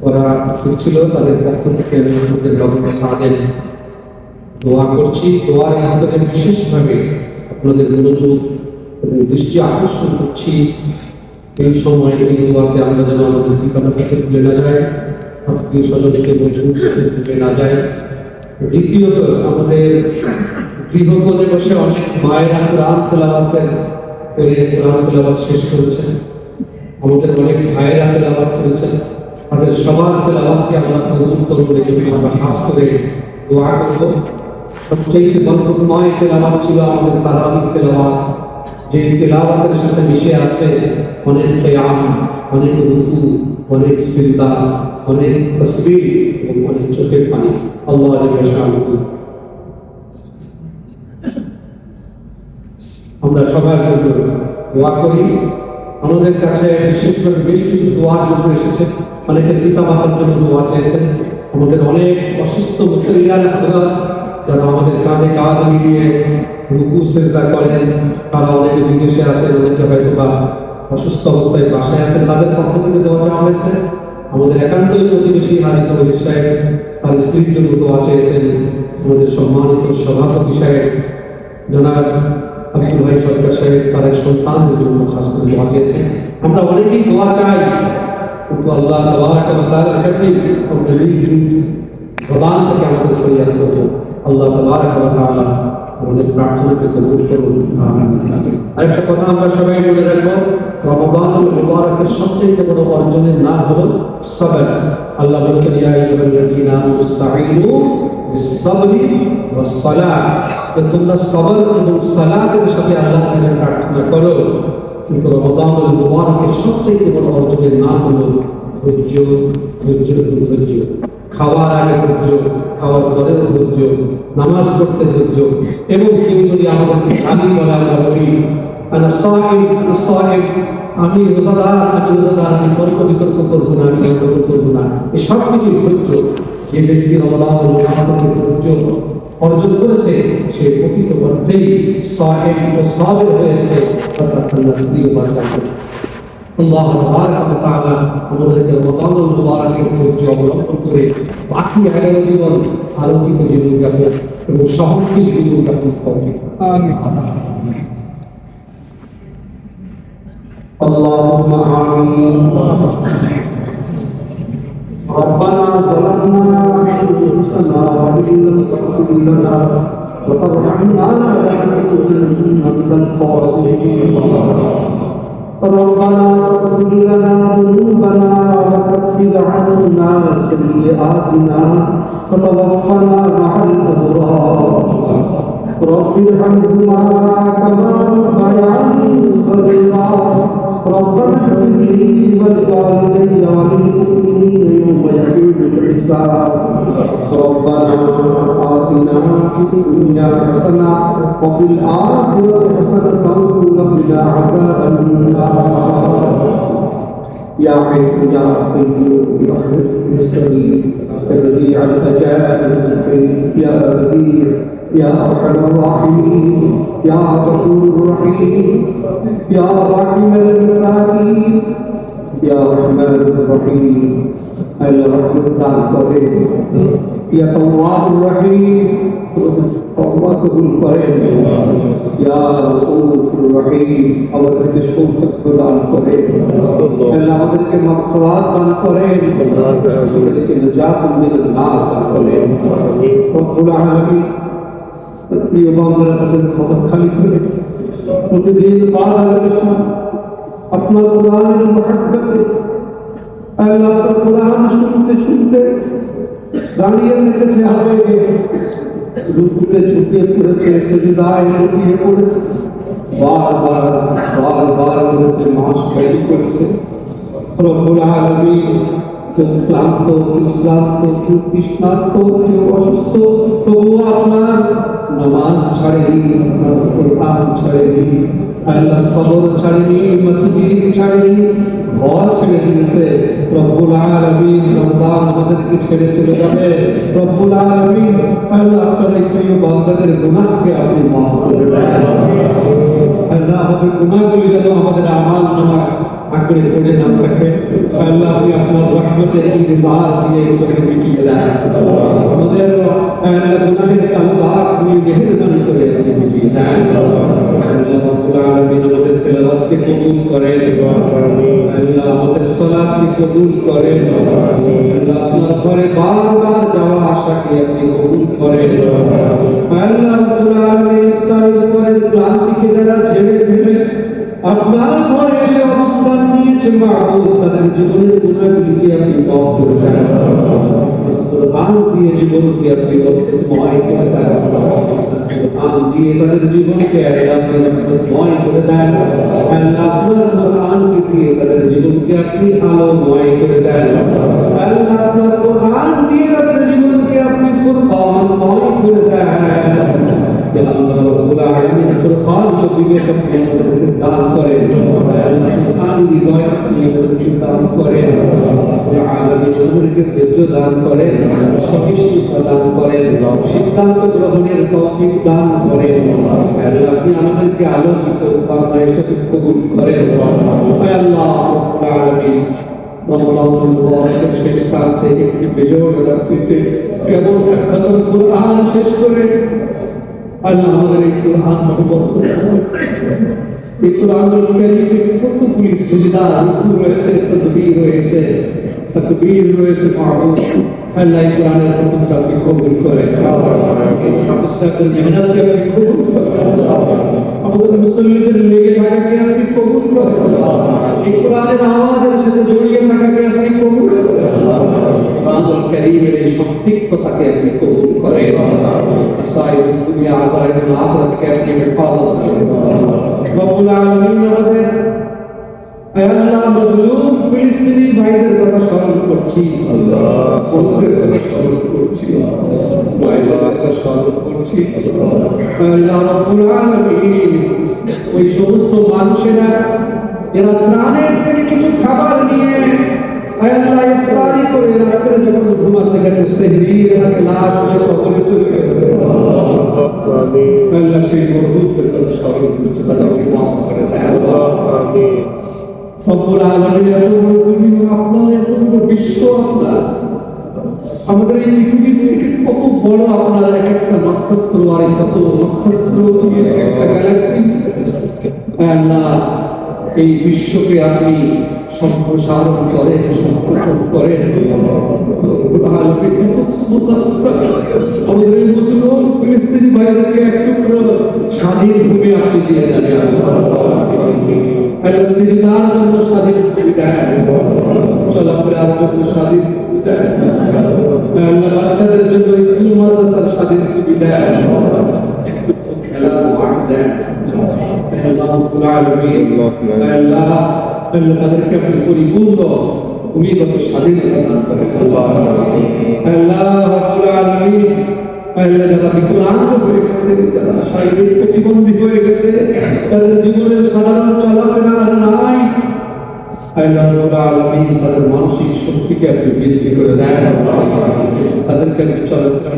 ওরা ছিল তাদের পক্ষ থেকে দোয়া করছি। দোয়ার মাধ্যমে বিশেষভাবে আপনাদের মনোযোগ এবং দৃষ্টি আকর্ষণ করছি এই সময় এই দোয়াতে আমরা যেন আমাদের পিতামাতাকে ভুলে না যায়, আত্মীয় স্বজনকে ভুলে না যায়। দ্বিতীয়ত, আমাদের গৃহকোণে বসে অনেক মায়েরা কোরআন তেলাওয়াত শেষ করেছেন। আমাদের অনেক ভাইয়েরা তেলাওয়াত করেছেন। তাদের সবার তেলাওয়াতকে আমরা কবুল করব, আমরা খাস করে দোয়া করব। সবচেয়ে বরকতময় তেলাওয়াত ছিল আমাদের তারাবির তেলাওয়াত, যে তেলাওয়াতের সাথে মিশে আছে অনেক কিয়াম, অনেক রুকু, অনেক সিজদা, অনেক তাসবিহ এবং অনেক চোখের পানি। আল্লাহ আমরা সবার জন্য দোয়া করি। আমাদের কাছে বিশেষভাবে বেশ কিছু দোয়ার জন্য এসেছে। অনেকে পিতা মাতার জন্য দোয়া চেয়েছেন। আমাদের অনেক অসুস্থ মুসলিয়ান হাজরাত যারা আমাদের কাঁধে কাঁধ মিলিয়ে রুকু সিজদা করেন, তারা অনেকে বিদেশে আছেন, অনেকে হয়তো বা অসুস্থ অবস্থায় বাসায় আছেন, তাদের পক্ষ থেকে দোয়া চাওয়া হয়েছে। আমাদের একান্তই প্রতিবেশী হারিত হরিশ সাহেব তার স্ত্রীর জন্য দোয়া চেয়েছেন। আমাদের সম্মানিত সভাপতি সাহেব জনাব আব্দুল ভাই সরকার সাহেব তার এক সন্তানদের জন্য খাস করে দোয়া চেয়েছেন। আমরা অনেকেই দোয়া চাই, কিন্তু আল্লাহ তাবারক ওয়া তাআলার কাছে আমরা নিজ জবান থেকে আমাদের ফরিয়াদ করব। আল্লাহ তাবারক ওয়া তাআলা আমাদের প্রার্থনাকে কবুল করুন। আরেকটা কথা আমরা সবাই মনে রাখবো, রমাদানুল মুবারকের সবচেয়ে বড় অর্জনের নাম হলো সবর। আল্লাহ বলেছেন, ইয়া আইয়ুহাল্লাযীনা আমানু ইসতাঈনু বিস-সাবরি ওয়াস-সালাহ, তোমরা সবর এবং সালাতের সাথে আল্লাহর কাছে প্রার্থনা করো। কিন্তু রমাদানুল মুবারকের সবচেয়ে বড় অর্জনের নাম হলো ধৈর্য, ধৈর্য এবং ধৈর্য। খাওয়ার আগে ধৈর্য, খাওয়ার পরেও ধৈর্য, নামাজ পড়তে ধৈর্য। এবং কেউ যদি আমাদেরকে খালি বলে, আমরা বলি আনা সাইম, আনা সাইম, আমি রোজাদার, আমি তর্ক বিতর্ক করবো না, আমি গন্ডগোল করবো না। এই সব কিছুই ধৈর্য। যে ব্যক্তি রমাদানুল মুবারকে ধৈর্য অর্জন করেছে, সে প্রকৃত অর্থেই সাইম ও সাবির হয়েছে, অর্থাৎ আল্লাহর প্রিয় বান্দা। আল্লাহ তাবারক ওয়া তাআলা আমাদেরকে রমাদানুল মুবারকের ধৈর্য অবলম্বন করে বাকি 11 জীবন আলোকিত জীবন যাপন এবং সহনশীল জীবন যাপন তৌফিক। আমিন। আল্লাহুম্মা আমিন। ربنا ظلمنا أنفسنا وإن لم تغفر لنا وترحمنا لنكونن من الخاسرين. ربنا اغفر لنا ذنوبنا وكفر عنا سيئاتنا وتوفنا مع الأبرار. رب ارحمهما كما ربياني صغيرا. ربنا اغفر لي ولوالدي وللمؤمنين يوم يقوم الحساب. ربنا آتنا في الدنيا حسنة وفي الآخرة حسنة وقنا عذاب النار. يا حي يا قيوم برحمتك نستغيث يا بديع العجائب يا بديع يا أرحم الراحمين يا غفور رحيم يا راحم المساكين يا رحمن الرحيم. الرحمن দান করে, ইয়া তাওয়াব রহিম তওবা কবুল করেন, ইয়া রাউফুর রহিম আমাদেরকে সৌভাগ্য দান করেন, আল্লাহ আমাদেরকে মাগফিরাত দান করেন, আমাদেরকে নাজাত মিনান নার দান করেন। রব্বুল আলামিন প্রিয় বান্দারা তাদের কদম খালি করে প্রতিদিন আপনার কোরআনের মহব্বতে আল্লাহ আপনার কোরআন শুনতে শুনতে দাঁড়িয়ে থেকেছে, আবেগে রুকুতে ঝুঁকিয়ে পড়েছে, সিজদায় লুটিয়ে পড়েছে, বারবার করেছে, মাস তৈরি করেছে। রব্বুল আলামিন কেউ ক্লান্ত, কেউ শ্রান্ত, কেউ তৃষ্ণার্ত, কেউ অসুস্থ, তবুও আপনার নামাজ ছাড়েনি, আপনার কোরআন ছাড়েনি, আল্লাহ সবর ছাড়েনি, মসজিদ ছাড়েনি, ঘর ছেড়ে দিয়েছে। রব্বুল আলামিন রমজান আমাদেরকে ছেড়ে চলে যাবে। রব্বুল আলামিন আল্লাহ আপনার এই প্রিয় বান্দাদের গুনাহকে আপনি মাফ করে দেন। আল্লাহ আমাদের গুনাহগুলি যেন আমাদের আমাল নামা আঁকড়ে পড়ে না থাকে। আল্লাহ আপনি আপনার রহমতের ইনতিজার দিয়ে এগুলোকে মিটিয়ে দেন। আমাদের গুনাহের কালবাগুলি মেহেরবানি করে আপনি মিটিয়ে দেন। আল্লাহ রাব্বুল আলামিন আমাদের তেলাওয়াতকে কবুল করেন। আল্লাহ আমাদের সালাতকে কবুল করেন। আল্লাহ আপনার ঘরে বারবার যাওয়া আসাকে আপনি কবুল করেন। আল্লাহ রাব্বুল আলামিন তার পরের ক্লান্তিকে যারা ছেড়ে দিলেন আপনার ঘরে এসে অবস্থান নিয়েছে মাবুদ, তাদের জীবনের গুনাহগুলিকে আপনি মাফ করে দেন। কোরআন দিয়ে জীবনকে আপনি রহমতময় করে দেন। কোরআন দিয়ে তাদের জীবনকে আপনি রহমতময় করে দেন। আল্লাহ আপনার কোরআনকে দিয়ে তাদের জীবনকে আপনি আলোময় করে দেন। আল্লাহ আপনার কোরআন দিয়ে তাদের জীবনকে আপনি ফুরকানময় করে দেন। আল্লাহ রাব্বুল আলামিন ফুরকান বিবেক আপনি আমাদেরকে দান করেন। আল্লাহ ফুরকান হৃদয় আপনি আমাদেরকে দান করেন। আলামিন আমাদেরকে ধৈর্য দান করেন, সহিষ্ণুতা দান করেন, সিদ্ধান্ত গ্রহণের তৌফিক দান করেন। আল্লাহ আপনি আমাদেরকে আলোকিত বান্দা হিসেবে কবুল করেন। আল্লাহ রাব্বুল আলামিন রমজানুল মুবারকের শেষ প্রান্তে একটি বেজোড় রাত্রিতে কেবল খতম কুরআন শেষ করে আল্লাহ আমাদের এই কুরআন মহব্বত এই কুরআনুল কারীমে কতগুলি সিজদা রুকু রয়েছে, তাসবিহ রয়েছে, তাকবীর রয়েছে। মাবুদ আল্লাহ এই কুরআনের খতমটা আপনি কবুল করেন। হাফেজদের মেহনতকে আপনি কবুল করেন। আমাদের মুসলিমদের লেগে থাকাকে আপনি কবুল করেন। এই কুরআনের আওয়াজের সাথে জড়িয়ে থাকাকে আপনি কবুল করেন। কুরআনুল কারীমের এই সম্পৃক্ততাকে আপনি কবুল করেন। আসাইব দুনিয়া আযায়ের আখিরাতকে আপনি হেফাজত করেন। রব্বুল আলামিন আমাদের আল্লাহ মাজলুম ফিলিস্তিনি ভাইদের কথা স্মরণ করছি। আল্লাহ ওদের কথা স্মরণ করছি। ভাইদের কথা স্মরণ করছি। আল্লাহ রব্বুল আলামিন ওই সমস্ত মানুষেরা যারা ত্রাণের থেকে কিছু খাবার নিয়ে আল্লাহ ইফতারি করে রাত্রে যখন ঘুমাতে গেছে সেহরির আগে লাশ হয়ে কবরে চলে গেছে। আল্লাহ সেই মুহূর্তের কথা স্মরণ করছে, তাদেরকে মাফ করে দেয়। আমিন। রব্বুল আলামিন এত বড় দুনিয়া আপনার, এত বড় বিশ্ব আপনার, আমাদের এই পৃথিবীর থেকে কত বড় আপনার এক একটা নক্ষত্র আর কত নক্ষত্র দিয়ে একটা গ্যালাক্সি। আল্লাহ এই বিশ্বকে আপনি সম্প্রসারণ করেন, সম্প্রসারণ করেন। আমাদের এই মুসলমান ফিলিস্তিনি ভাইদেরকে এক টুকরো স্বাধীন ভূমি আপনি দিয়ে দেন। সিজদার জন্য স্বাধীন ভূমি দেন, চলাফেরার জন্য স্বাধীন ভূমি দেন। বাচ্চাদের জন্য স্কুল মাদ্রাসার স্বাধীন ভূমি দেন, খেলার মাঠ দেন। তাদেরকে আপনি পরিপূর্ণ ভূমিগত স্বাধীনতা দান করেন। যারা বিকলাঙ্গ হয়ে গেছে, যারা শারীরিক প্রতিবন্ধী হয়ে গেছে, তাদের জীবনের সাধারণ চলাফেরা নাই, তাদের মানসিক শক্তিকে আপনি বৃদ্ধি করে দেন। তাদেরকে আপনি চলাফেরা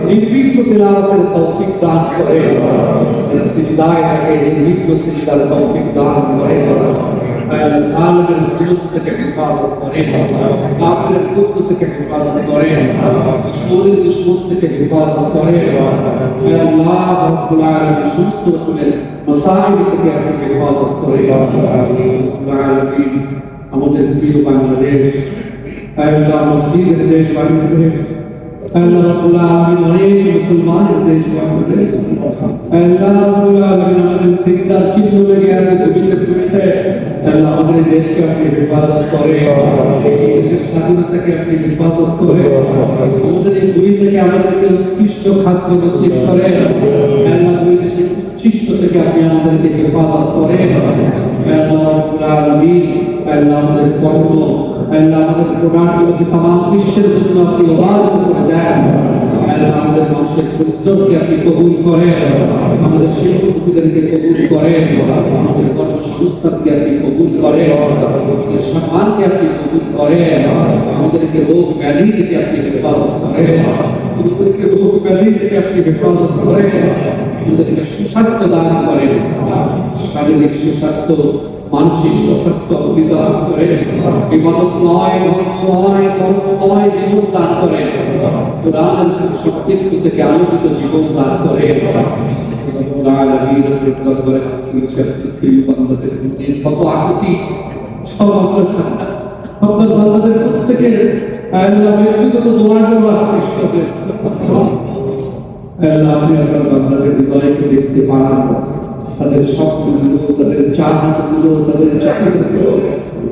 নির্বিঘ্ন তেলাওয়াতের তৌফিক দান করেন। সিজদায় থাকে নির্বিঘ্ন সিজদার তৌফিক দান করেন। জালিমের জুলুম থেকে হেফাজত করেন, কাফিরের কুফর থেকে হেফাজত করেন, দুশমনের দুশমন থেকে হেফাজত করেন। আল্লাহ রাব্বুল আলামিন সমস্ত রকমের মাসাইব থেকে আপনি হেফাজত করেন। আমাদের প্রিয় বাংলাদেশ, আল্লাহ মসজিদের দেশ বাংলাদেশ, আল্লাহ রাব্বুল আলামিন অনেক মুসলমানের দেশ বাংলাদেশ। আল্লাহ রাব্বুল আলামিন আমাদের সিজদার চিহ্ন লেগে আছে ভূমিতে ভূমিতে। আল্লাহ আমাদের দেশকে আপনি হেফাজত করেন, এই দেশের স্বাধীনতাকে আপনি হেফাজত করেন। আমাদের এই ভূমি থেকে আমাদেরকে উৎকৃষ্ট খাদ্য নসিব করেন। আল্লাহ দুই দেশের উচ্ছিষ্ট থেকে আপনি আমাদেরকে হেফাজত করেন। আল্লাহ রাব্বুল আলামিন আল্লাহ আমাদের কর্ম, আল্লাহ আমাদের প্রোগ্রামগুলোকে তামাম বিশ্বের জন্য আপনি উদাহরণ করে দেন। আল্লাহ আমাদের মানুষের পরিশ্রমকে আপনি কবুল করেন, আমাদের শিল্পপতিদেরকে কবুল করেন, আমাদের কর্মসংস্থানকে আপনি কবুল করেন, আমাদের সম্মানকে আপনি কবুল করেন, আমাদেরকে রোগ ব্যাধি থেকে আপনি হেফাজত করেন, আমাদেরকে রোগ ব্যাধি থেকে আপনি হেফাজত করেন, আমাদেরকে সুস্বাস্থ্য দান করেন, শারীরিক সুস্বাস্থ্য, মানসিক সুস্বাস্থ্য আপনি দান করেন, ইবাদতময়, ধর্মময়, কর্মময় জীবন দান করেন, কোরআনের সত্য থেকে আলোকিত জীবন দান করেন। কত আকুতি সব আপনার বান্দাদের প্রত্যেকের ব্যক্তিগত দোয়াগুলো আপনি শোনেন। আপনি আপনার বান্দাদের হৃদয়কে দেখতে পান, তাদের স্বপ্নগুলো, তাদের চাহনাগুলো, তাদের চাহিদাগুলো,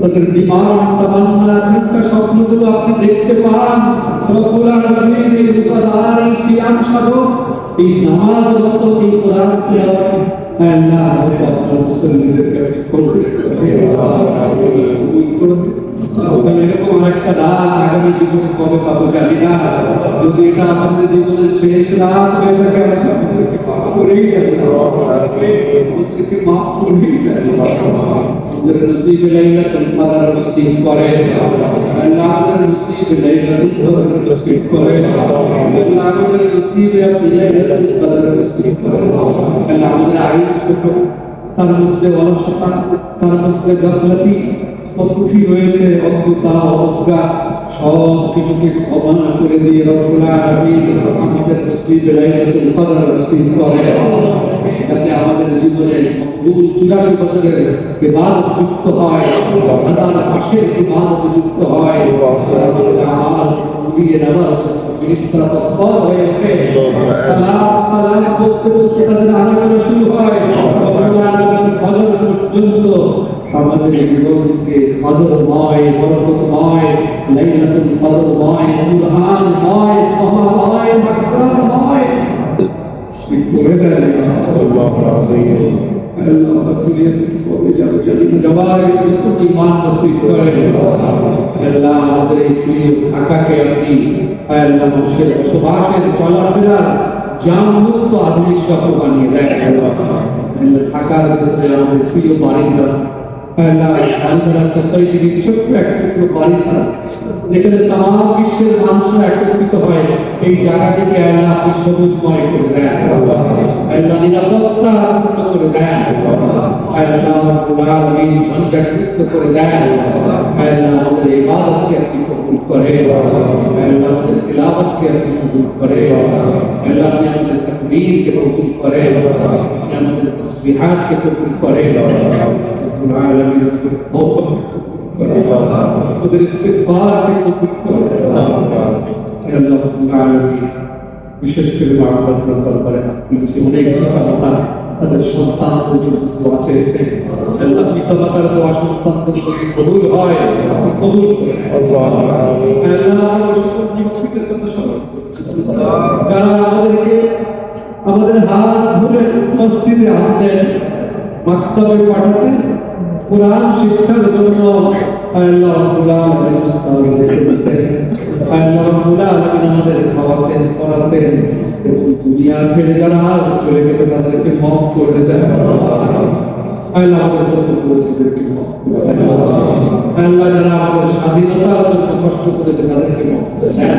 তাদের ডিমান্ড, তামান্না, আকাঙ্ক্ষা, স্বপ্নগুলো আপনি দেখতে পান। রব্বুল আলামিন এই রোজাদার, এই সিয়াম সাধক, এই নামাজরত, এই কোরআন তিলাওয়াত, আল্লাহ আপনার মুসলিমদেরকে কবুল করুন। এরকম একটা রাত আগামী জীবনে কবে পাবো জানি না, যদি এটা আমাদের জীবনের শেষ রাত হয়ে থাকে আমাদেরকে মাফ করেই যাবে, আমাদেরকে মাফ করেই যাবে। আমাদের নসিবে লাইলাতুল কদর নসিব করেন, আল্লাহ আমাদের নসিবে লাইলাতুল কদর নসিব করেন, আল্লাহ আমাদের নসিবে লাইলাতুল কদর নসিব করেন। আল্লাহ আমাদের আয়ু ছোট, তার মধ্যে অলসতা, তার মধ্যে গাফলাতি কত কি হয়েছে, অজ্ঞতা, অবজ্ঞা, সব কিছুকে ক্ষমা করে দিয়ে রব্বুল আলামিন আমাদের নসিবে লাইলাতুল কদর নসিব করেন, যাতে আমাদের জীবনে মকবুল 84 বছরের ইবাদত যুক্ত হয়, হাজার মাসের ইবাদত যুক্ত হয়, আমাদের আমল দিয়ে নেওয়ার ফেরেশতারা তৎপর হয়ে ওঠে, সালাম সালাম বলতে বলতে তাদের আনাগোনা শুরু হয়, রব্বুল আলামিন ফজর পর্যন্ত আমাদের জীবনকে কদরময়, বরকতময়, লাইলাতুল কদরময়, কুরআনময়, ক্ষমাময়, মাগফিরাতময় করে দেন। আল্লাহু আমিন। আল্লাহ দুনিয়াতে কবে যাবে জানি না, যাবার নতুন ঈমান নসিব করেন। আল্লাহ আমাদের এই প্রিয় ঢাকাকে আপনি আল্লাহ মানুষের বসবাসের, চলাফেরার জামমুক্ত আধুনিক শহর বানিয়ে দেন। আল্লাহ ঢাকার ভিতরে আমাদের প্রিয় বাড়িঘর, বাড়িধারা সোসাইটির ছোট্ট একটা বাড়িধারা, যেখানে তাম বিশ্বের মানুষরা একত্রিত হয়, এই জায়গাটিকে আল্লাহ আপনি সবুজময় করে দেন, আল্লাহ নিরাপত্তা পূর্ণ করে দেন, আল্লাহ ঝঞ্ঝাটমুক্ত করে দেন, আল্লাহ আমাদের ইবাদতকে আপনি কবুল করেন, আল্লাহ আমাদের তিলাওয়াতকে আপনি কবুল করেন, আল্লাহ আপনি আমাদের তাকবীরকে কবুল করেন, আপনি আমাদের তাসবিহাতকে কবুল করেন, আমাদের ইস্তিগফারকে কবুল করেন। বিশেষ করে আপনার দরবারে অনেক পিতামাতা তাদের সন্তানদের জন্য দোয়া চেয়েছে, আল্লাহ পিতামাতার দোয়া সন্তানদের জন্য কবুল হয়, আপনি কবুল করেন। আল্লাহ সকল মুক্তিদের কথা স্মরণ করছি, যারা আমাদের হাত ধরে মসজিদে আনতেন, মাকতাবে পাঠাতেন, কোরআন শিক্ষার জন্য আল্লাহ রাব্বুল আলামিন উস্তাদদেরকে দিতেন, আল্লাহ রাব্বুল আলামিন আমাদের খাওয়াতেন, পড়াতেন, এবং দুনিয়া ছেড়ে যারা চলে গেছে তাদেরকে মাফ করে দেন। আল্লাহ আমাদের পূর্বপুরুষদেরকে মাফ করে দেন। আল্লাহ যারা আমাদের স্বাধীনতার জন্য কষ্ট করেছে তাদেরকে মাফ করে দেন।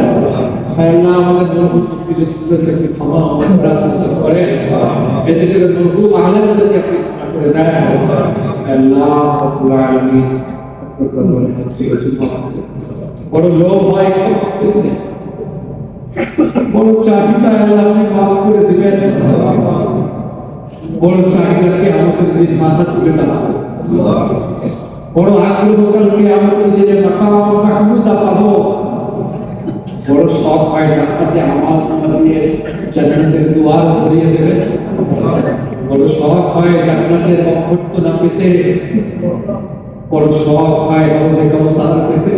আল্লাহ আমাদের মরহুম মুক্তিযোদ্ধাদেরকে ক্ষমা করেন, এদেশের মরহুম আলেমদেরকে আপনি ক্ষমা করে দেন। আল্লাহ রাব্বুল আলামিন বড় লোভ হয়, বড় চাহিদা, আল্লাহ আপনি মাফ করে দিবেন। বড় চাহিদাকে আমাদের দিন মাথা তুলে দেওয়া, বড় আগ্রহ কালকে আমাদের দিনে মাকাম মাহমুদা পাবো, বড় শখ হয় ডাক্তারকে আমার দিয়ে জান্নাতের দুয়ার ধরিয়ে দেবেন, বড় শখ হয় জান্নাতের অভ্যর্থনা পেতে, বড় শখ হয় রোজে কাউসার পেতে।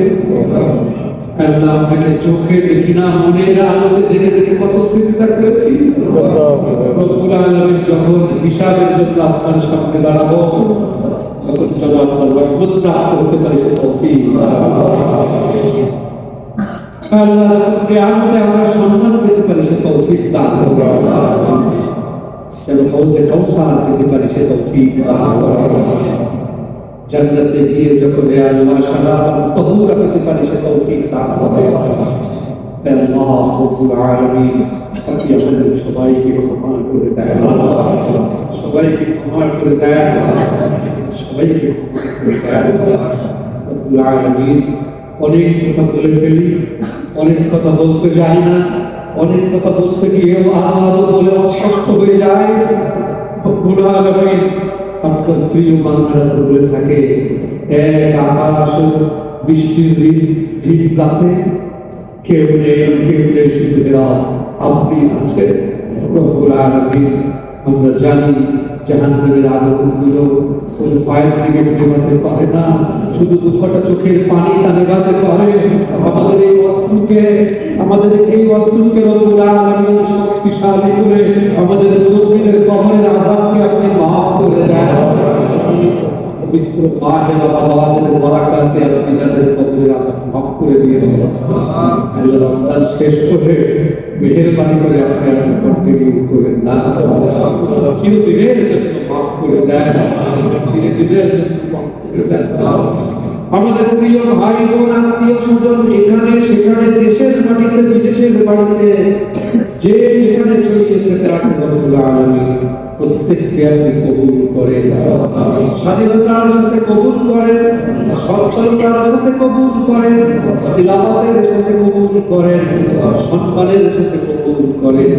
আল্লাহ আপনাকে চোখে দেখি না, মনের আলোতে দেখে দেখে কত চিন্তা করেছি। রব্বুল আলামিন যখন হিসাবের জন্য আপনার সামনে দাঁড়াবো, তখন যেন আপনার রহমত প্রাপ্ত হতে পারে সে তৌফিক। আল্লাহ কিয়ামতে আমরা সম্মান পেতে পারি সে তৌফিক। হাউজে কাউসার পেতে পারি সে তৌফিক দান করেন। জান্নাতে গিয়ে যখন এ আল্লাহ শারাব তাহুরা পেতে পারি সে তৌফিক দান করেন। হে আল্লাহ রব্বুল আলামিন, আপনি আমাদের সবাইকে ক্ষমা করে দেন, সবাইকে ক্ষমা করে দেন, সবাইকে ক্ষমা করে দেন রব্বুল আলামিন। অনেক কথা বলে ফেলি, অনেক কথা বলতে যাই না, অনেক কথা বলতে গিয়েও আরো বলে অসুস্থ হয়ে যায় রব্বুল আলামিন। আপনার প্রিয় বান্দারা বলে থাকে এক আকাশ বৃষ্টির দিন ঠিক রাতে কেউ নেই শুধু আপনি আছেন রব্বুল আলামিন। আমরা জানি জাহান্নামের আগুনগুলো কোনো ফায়ার ব্রিগেড নেভাতে পারে না, শুধু দুঃখটা চোখের পানি তা নেভাতে পারে। আমাদের এই অস্ত্রকে রব্বুল আলামিন শক্তিশালী করে আমাদের মুমিনদের কবরের আযাবকে আপনি মাফ করে দেন। পবিত্র মাহে রমাদানের বরাকাতে আপনি যাদের কবরের আযাব মাফ করে দিয়েছেন, আল্লাহ রমজান শেষ করে মেহেরবানি করে আপনি কন্টিনিউ করেন না, চিরদিনের জন্য মাফ করে দেন, চিরদিনের জন্য মাফ করে দেন। আমাদের প্রিয় ভাই বোন আত্মীয় স্বজন এখানে সেখানে দেশের মাটিতে বিদেশের বাড়িতে যে যেখানে ছড়িয়েছে তাকে রব্বুল আলামিন প্রত্যেককে আপনি কবুল করেন, স্বাধীনতার সাথে কবুল করেন, সচ্ছলতার সাথে কবুল করেন, তিলাওয়াতের সাথে কবুল করেন, সম্মানের সাথে কবুল করেন।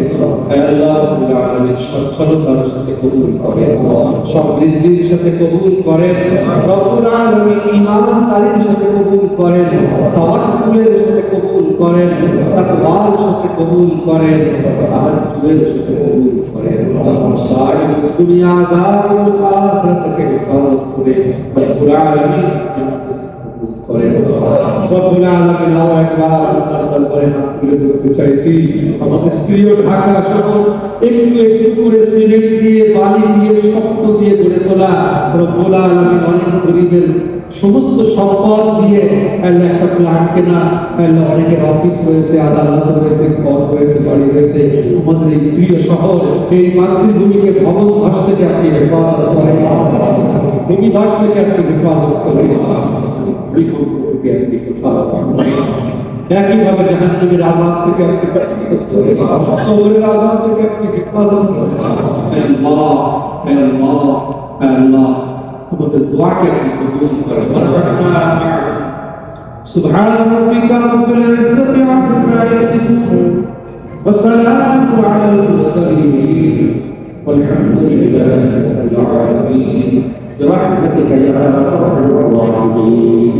হে আল্লাহ রব্বুল আলামিন, সচ্ছলতার সাথে কবুল করেন, সমৃদ্ধির সাথে কবুল করেন রব্বুল আলামিন, ঈমানদারির সাথে কবুল করেন, তাওয়াক্কুলের সাথে কবুল করেন, তাকওয়ার সাথে কবুল করেন, তাহাজ্জুদের সাথে কবুল করেন। দুনিয়া আযাবুল আখিরাতকে হেফাজত করে রব্বুল আলামিন কবুল করেন। রব্বুল আলামিন আরো একবার আপনার দরবারে হাত তুলে ধরতে চাইছি। আমাদের প্রিয় ঢাকা শহর একটু একটু করে সিমেন্ট দিয়ে, বালি দিয়ে, শক্ত দিয়ে গড়ে তোলা রব্বুল আলামিন অনেক গরিবের সমস্ত সম্পদ দিয়ে আল্লাহ একটা ফ্ল্যাট কেনা, আল্লাহ অনেকের অফিস হয়েছে, আদালত হয়েছে, ঘর হয়েছে, বাড়ি হয়েছে। আমাদের এই প্রিয় শহর, এই মাতৃভূমিকে ভবন ধস থেকে আপনি হেফাজত করেন, ভূমি ধস থেকে আপনি হেফাজত করেন, ভূমিকম্প থেকে আপনি হেফাজত করেন। একইভাবে জাহান্নামের আযাব থেকে আপনি হেফাজত করেন, কবরের আযাব থেকে আপনি হেফাজত করেন। হে আল্লাহ, হে আল্লাহ, হে আল্লাহ, আমাদের দোয়াকে আপনি কবুল করেন। সুবহান রাব্বিকা রাব্বিল ইজ্জাতি আম্মা ইয়াসিফুন ওয়া সালামু আলাল মুরসালিন ওয়ালহামদুলিল্লাহি রাব্বিল আলামিন বিরহমাতিকা ইয়া আরহামার রাহিমিন।